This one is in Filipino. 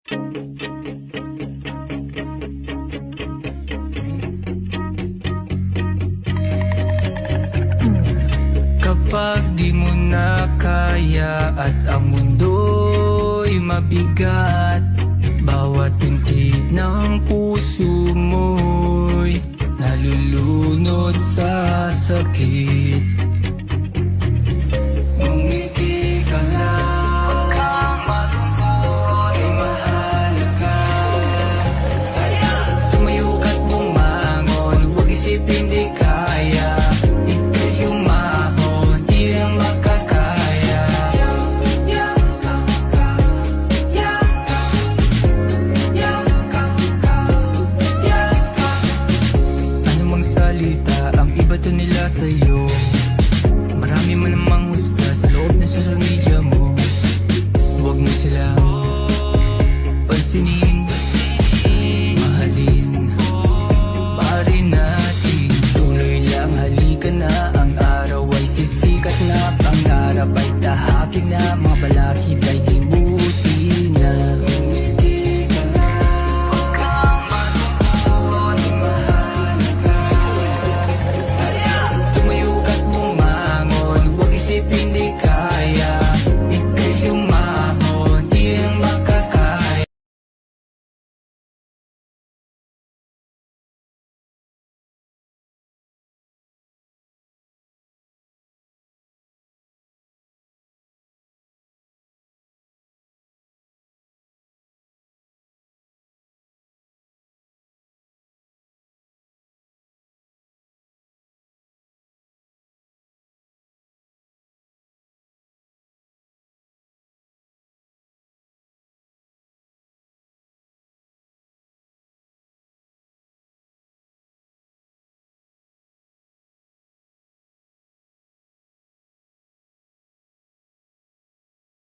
Kapag di mo na kaya at ang mundo'y mabigat, bawat pintig ng puso mo'y nalulunod sa sakit. Ngumiti ka lang, huwag kang malungkot, ay mahalaga. Tumayo ka't bumangon, huwag isipin di kaya. Ang ibato nila sa'yo, marami man namang husga sa loob ng social media mo. Huwag mo silang pansinin.